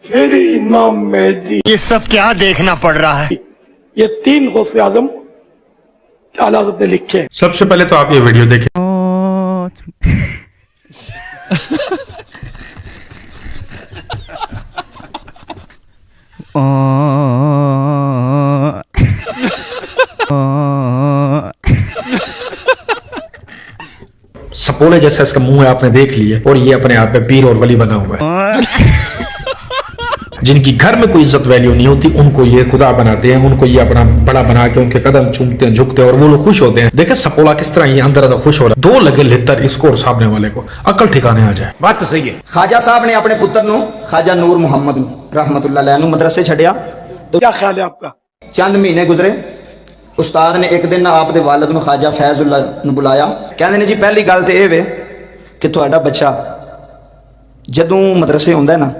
फिर इमाम मेहदी। ये सब क्या देखना पड़ रहा है? ये 3 गौसे आजम आला हज़रत ने लिखे हैं। सबसे पहले तो आप ये वीडियो देखें। सपोले जैसा इसका मुंह है, आपने देख लिया, और ये अपने आप में पीर और वली बना हुआ है। जिनकी घर में कोई इज्जत वैल्यू नहीं होती उनको ये खुदा बनाते हैं, उनको ये अपना बड़ा बना के उनके कदम चूमते हैं, झुकते हैं, और वो लोग खुश होते हैं। देखे सपोला किस तरह ये अंदर अंदर खुश हो रहा है। 2 लगे लितर इसको और सामने वाले को, अकल ठिकाने आ जाए। बात तो सही है। खाजा साहब ने अपने पुत्र नु खाजा नूर मुहम्मद नु रहमतुल्लाह अलैह नु मदरसे छड़िया तो क्या ख्याल है आपका? चंद महीने गुजरे, उस्ताद ने एक दिन आप दे वालिद नु खाजा फैजुल्ला नु बुलाया। कहंदे ने जी पहली गल ते ए वे कि तुहाडा बच्चा जदों मदरसे आउंदा है ना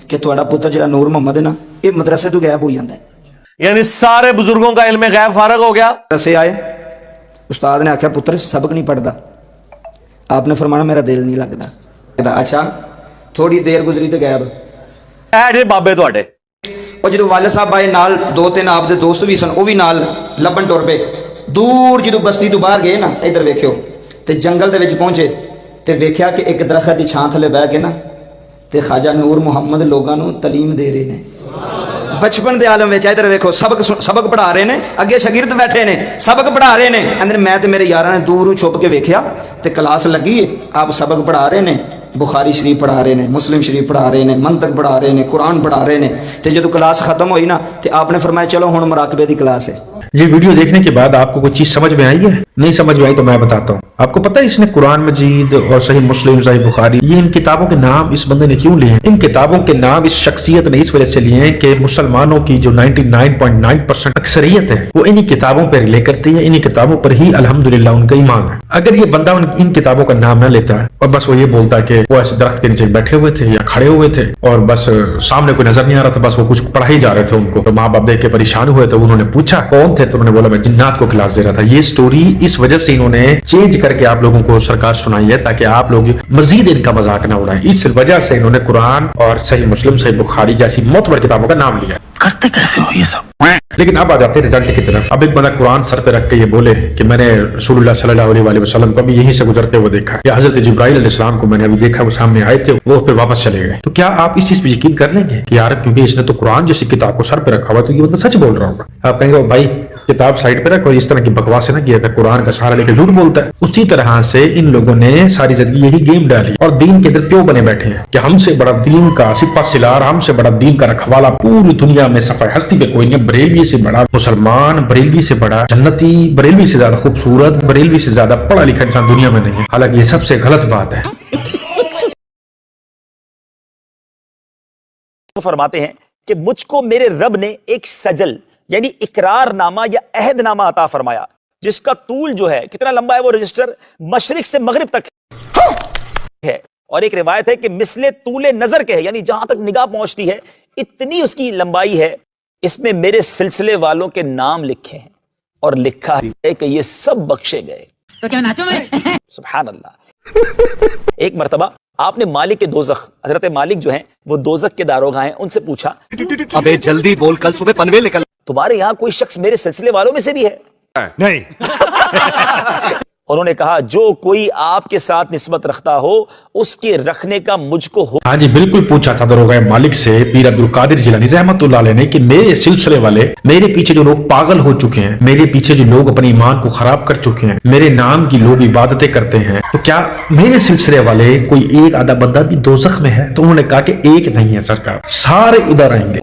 कि तुहाडा पुत्र जिहड़ा नूर मुहम्मद है ना, ये मदरसे तो गायब हो जाता है। यानी सारे बुजुर्गों का इल्म गैब फारग हो गया। मदरसे आए, उस्ताद ने आख्या पुत्र सबक नहीं पढ़ता। आपने फरमाया मेरा दिल नहीं लगता। अच्छा थोड़ी देर गुजरी तो गायब। ऐ बाबे तुहाडे और जो वाले साहब आए नाल 2-3 आप दे दोस्त भी सन, वो भी नाल लभन टुर पे। दूर जो बस्ती तो बाहर गए ना, इधर वेख्यो ते जंगल दे विच पहुंचे ते वेख्या कि एक दरखत की छां थले बह के ना ते खाजा नूर मुहम्मद लोगों को तलीम दे रहे ने बचपन के आलम में। इधर वेखो सबक पढ़ा रहे ने, अगे शागिर्द बैठे ने सबक पढ़ा रहे ने। अंदर मैं ते मेरे यारां ने दूर छुप के वेख्या ते क्लास लगी है, आप सबक पढ़ा रहे ने, बुखारी शरीफ पढ़ा रहे ने, मुस्लिम शरीफ पढ़ा रहे ने, मंतक पढ़ा रहे ने, कुरान पढ़ा रहे ने। ते जदों क्लास खत्म हुई ना ते आपने फरमाया चलो हुण मुराकबे दी क्लास है। ये वीडियो देखने के बाद आपको कोई चीज समझ में आई है? नहीं समझ में आई तो मैं बताता हूँ। आपको पता है इसने कुरान मजीद और सही मुस्लिम, सही बुखारी, ये इन किताबों के नाम इस बंदे ने क्यों लिए हैं? इन किताबों के नाम इस शख्सियत ने इस वजह से लिए हैं कि मुसलमानों की जो 99.9% अक्सरियत है वो इन्हीं किताबों पर रिले करती है, इन्हीं किताबों पर ही अल्हम्दुलिल्लाह उनका ईमान है। अगर ये बंदा इन किताबों का नाम न लेता है और बस वो ये बोलता कि वो ऐसे दरख्त के नीचे बैठे हुए थे या खड़े हुए थे और बस सामने कोई नजर नहीं आ रहा था, बस वो कुछ पढ़ा ही जा रहे थे उनको, तो माँ बाप देख के परेशान हुए, तो उन्होंने पूछा कौन थे, तो उन्होंने बोला मैं जिन्नात को क्लास दे रहा था। ये स्टोरी इस वजह से इन्होंने चेंज करके आप लोगों को सरकार सुनाई है ताकि आप लोग मजीद इनका मजाक ना उड़ाएं। इस वजह से इन्होंने कुरान और सही मुस्लिम, सही बुखारी जैसी मोतबर किताबों का नाम लिया। करते कैसे हो ये सब? लेकिन अब आ जाते हैं रिजल्ट की तरफ। अब एक बंदा कुरान सर पे रख के ये बोले कि मैंने रसूलुल्लाह सल्लल्लाहु अलैहि वसल्लम को अभी यहीं से गुजरते हुए देखा, या हजरत जिब्राइल अलैहिस्सलाम को मैंने अभी देखा, वो सामने आए थे, वो फिर वापस चले गए। तो क्या आप इस चीज पे यकीन कर लेंगे कि यार क्योंकि इसने तो कुरान जैसी किताब को सर पे रखा हुआ तो ये बंदा सच बोल रहा होगा? आप कहेंगे भाई किताब साइड पे रखो, इस तरह की बकवास ना किया था, कुरान का सहारा लेकर झूठ बोलता है। उसी तरह से इन लोगों ने सारी जिंदगी यही गेम डाली और दीन के अंदर क्यों बने बैठे हैं कि हमसे बड़ा दीन का सिपा सिलार, हमसे बड़ा दीन का रखवाला पूरी दुनिया में सफाई हस्ती पे कोई नहीं। बरेलवी से बड़ा मुसलमान, बरेलवी से बड़ा जन्नती, बरेलवी से ज्यादा खूबसूरत, बरेलवी से ज्यादा पढ़ा लिखा इंसान दुनिया में नहीं है। हालांकि ये सबसे गलत बात है। फरमाते हैं कि मुझको मेरे रब ने एक सजल यानी इकरारनामा या अहदनामा अता फरमाया जिसका तूल जो है कितना लंबा है, वो रजिस्टर मशरिक से मगरिब तक है। और एक रिवायत है कि मिसले तूले नजर के है, यानी जहां तक निगाह पहुंचती है इतनी उसकी लंबाई है। इसमें मेरे सिलसिले वालों के नाम लिखे हैं और लिखा है कि ये सब बख्शे गए। तो क्या नाचो मैं? सुभान अल्लाह। एक मर्तबा आपने मालिक के दोजख, हजरत मालिक जो हैं वो दोजख के दारोगा हैं, उनसे पूछा अबे जल्दी बोल, कल सुबह पनवेल निकल। तुम्हारे यहाँ कोई शख्स मेरे सिलसिले वालों में से भी है? नहीं। उन्होंने कहा जो कोई आपके साथ निस्बत रखता हो उसके रखने का मुझको हो। हाँ जी बिल्कुल पूछा था दरोगा मालिक से पीर अब्दुल कादिर जिलानी रहमतुल्लाह अलैह ने कि मेरे सिलसिले वाले, मेरे पीछे जो लोग पागल हो चुके हैं, मेरे पीछे जो लोग अपने ईमान को खराब कर चुके हैं, मेरे नाम की लोग इबादतें करते हैं, तो क्या मेरे सिलसिले वाले कोई एक आधा बंदा भी दोज़ख में है? तो उन्होंने कहा कि एक नहीं है सरकार, सारे इधर आएंगे।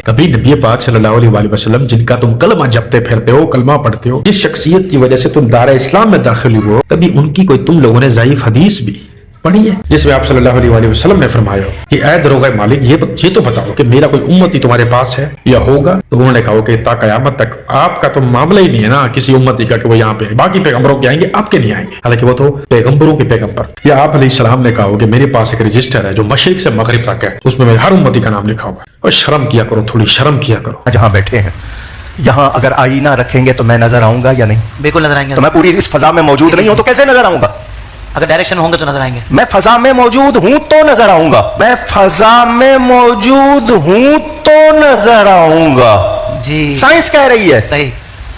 कभी नबी पाक सल्लल्लाहु अलैहि वसल्लम जिनका तुम कलमा जपते फिरते हो, कलमा पढ़ते हो, जिस शख्सियत की वजह से तुम दायरा इस्लाम में दाखिल हुए हो, कभी उनकी कोई तुम लोगों ने ज़ईफ हदीस भी पढ़ी है जिसमें आप सल्लल्लाहु अलैहि वसल्लम ने फरमाया कि ऐ दरोगा मालिक ये तो बताओ कि मेरा कोई उम्मती तुम्हारे पास है या होगा? तो उन्होंने कहा कि ता क़यामत तक आपका तो मामला ही नहीं है ना किसी उम्मती का कि वो यहाँ पे, बाकी पैगंबरों के आएंगे आपके नहीं आएंगे। हालांकि वो तो पैगंबरों के पैगंबर। या आप अलैहिस्सलाम ने कहा कि मेरे पास एक रजिस्टर है जो मशरिक से मगरिब तक है, उसमें मेरे हर उम्मती का नाम लिखा हुआ है। और शर्म किया करो, थोड़ी शर्म किया करो। जहाँ बैठे हैं यहाँ अगर आईना रखेंगे तो मैं नजर आऊंगा या नहीं? बिल्कुल नजर आएंगे। तो मैं पूरी इस फजा में मौजूद नहीं हूं तो कैसे नजर आऊंगा? अगर डायरेक्शन में होंगे तो नजर आएंगे। मैं फजा में मौजूद हूं तो नजर आऊंगा, मैं फजा में मौजूद हूं तो नजर आऊंगा। जी साइंस कह रही है। सही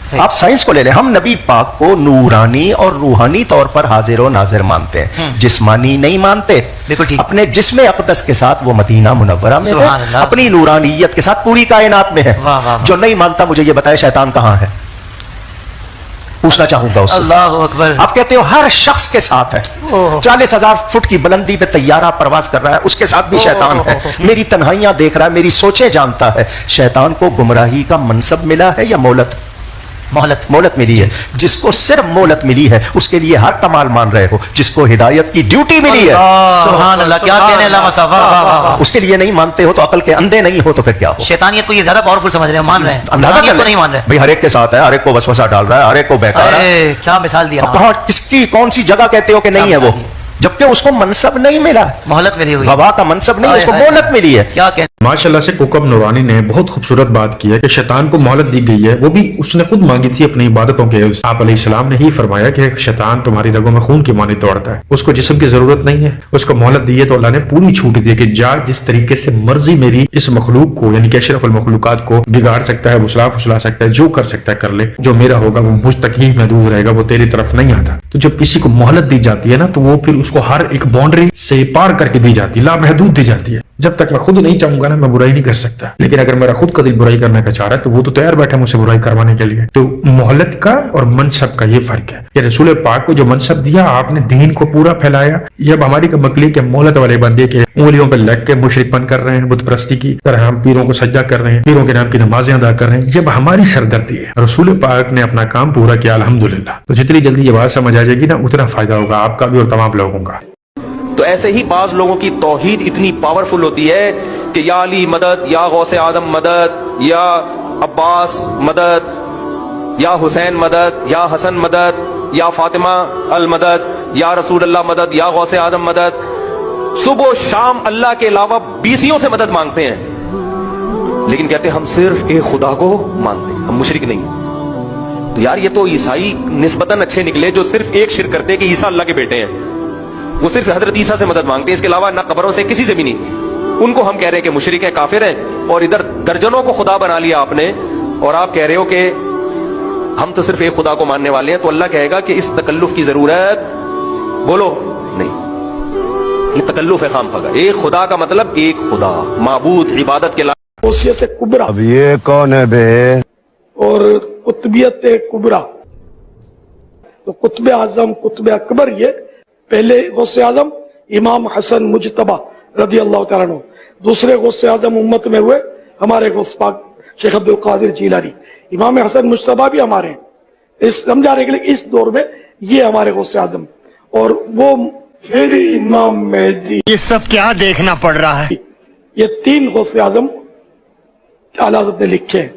सही। आप साइंस को ले लें, हम नबी पाक को नूरानी और रूहानी तौर पर हाजिर और नाजिर मानते हैं, जिस्मानी नहीं मानते। बिल्कुल ठीक। अपने जिस्म अक़दस के साथ वो मदीना मुनव्वरा में सुभान है, अल्लाह। अपनी नूरानियत के साथ पूरी कायनात में है। वाह, वाह, वाह। जो नहीं मानता मुझे ये बताए शैतान कहां है, पूछना चाहूंगा उससे। अल्लाह अकबर। आप कहते हो हर शख्स के साथ है, 40,000 फुट की बुलंदी पे तैयारा परवाज कर रहा है, उसके साथ भी शैतान है। मेरी तन्हाइयां देख रहा है, मेरी सोचें जानता है। शैतान को गुमराही का मनसब मिला है या मोहलत? मोहलत। मोहलत मिली है। जिसको सिर्फ मोहलत मिली है उसके लिए हर कमाल मान रहे हो, जिसको हिदायत की ड्यूटी मिली है, सुभान अल्लाह, क्या कहने अल्लाह मसा, वाह वाह वाह वाह। उसके लिए नहीं मानते हो तो अकल के अंधे नहीं हो तो फिर क्या हो? शैतानियत को ये ज्यादा पावरफुल समझ रहे हैं, मान रहे हैं, अंदाजा इंसानियत कर को ले। नहीं मान रहे। भाई हर एक के साथ है, हर एक को वसवसा डाल रहा है, हर एक को बहका रहा है। अरे क्या मिसाल दिया। अब कहाँ किसकी कौन सी जगह कहते हो कि नहीं है वो, जबकि उसको मनसब नहीं मिला, मोहलत मिली हुई, गवाह का मनसब नहीं, उसको हाय, हाय। मोहलत मिली है। क्या कहने। माशाल्लाह से कोकब नूरानी ने बहुत खूबसूरत बात की है कि शैतान को मोहलत दी गई है, वो भी उसने खुद मांगी थी अपनी इबादतों के। आप अलैहिस्सलाम ने ही फरमाया कि शैतान तुम्हारी रगों में खून की मानी दौड़ता है, उसको जिस्म की जरूरत नहीं है, उसको मोहलत दी है तो अल्लाह ने पूरी छूट दी कि जा जिस तरीके से मर्जी मेरी इस मखलूक को यानी कि अशरफुल मखलूकात को बिगाड़ सकता है, फुसला सकता है, जो कर सकता है कर ले, जो मेरा होगा वो मुझ तक ही महदूद रहेगा, वो तेरी तरफ नहीं आता। तो जब किसी को मोहलत दी जाती है ना तो वो फिर उसको हर एक बाउंड्री से पार करके दी जाती है, लामहदूद दी जाती है। जब तक मैं खुद नहीं चाहूंगा ना मैं बुराई नहीं कर सकता, लेकिन अगर मेरा खुद का दिल बुराई करने का चाह रहा है तो वो तो तैयार बैठा मुझसे बुराई करवाने के लिए। तो मोहलत का और मनसब का ये फर्क है कि रसूल पाक को जो मनसब दिया आपने दीन को पूरा फैलाया। ये अब हमारी मकली के मोहलत वाले बंदे के उंगलियों पे लग के मुशरिक बन कर रहे हैं, बुत परस्ती की तरह हम पीरों को सजदा कर रहे हैं, पीरों के नाम की नमाजें अदा कर रहे हैं, जब हमारी सरदर्दी है। रसूल पाक ने अपना काम पूरा किया अल्हम्दुलिल्लाह। तो जितनी जल्दी ये बात समझ आ जाएगी ना उतना फायदा होगा आपका भी और तमाम लोगों का। तो ऐसे ही बाज लोगों की तौहीद इतनी पावरफुल होती है कि या अली मदद, या गौसे आदम मदद, या अब्बास मदद, या हुसैन मदद, या हसन मदद, या फातिमा अल मदद, या रसूल अल्लाह मदद, या गौसे आदम मदद। सुबह शाम अल्लाह के अलावा बीसियों से मदद मांगते हैं, लेकिन कहते हैं हम सिर्फ एक खुदा को मानते हैं, हम मुशरिक नहीं। तो यार ये तो ईसाई निस्बतन अच्छे निकले जो सिर्फ एक शिर्क करते हैं कि ईसा अल्लाह के बेटे हैं, वो सिर्फ हजरत ईसा से मदद मांगते हैं, इसके अलावा ना कब्रों से किसी से भी नहीं। उनको हम कह रहे हैं कि मुशरिक है, काफिर है, और इधर दर्जनों को खुदा बना लिया आपने, और आप कह रहे हो कि हम तो सिर्फ एक खुदा को मानने वाले हैं। तो अल्लाह कहेगा कि इस तकल्लुफ की जरूरत बोलो नहीं, ये तकल्लुफ है खामखा। एक खुदा का मतलब एक खुदा माबूद इबादत के लायक। गौसियत कुबरा अब ये कौन है बे? और कुतबियत कुबरा, तो कुतुब आजम कुतुब अकबर, ये पहले गौसे आजम इमाम हसन मुजतबा रदी अल्लाह तआला अन्हु, दूसरे गौसे आजम उम्मत में हुए हमारे गौस पाक शेख अब्दुल कादिर जीलानी। इमाम हसन मुजतबा भी हमारे हैं, इस समझा रहे कि इस दौर में ये हमारे गौसे आजम, और वो फिर इमाम मेहदी। ये सब क्या देखना पड़ रहा है? ये तीन गौसे आजम आला हज़रत ने लिखे हैं।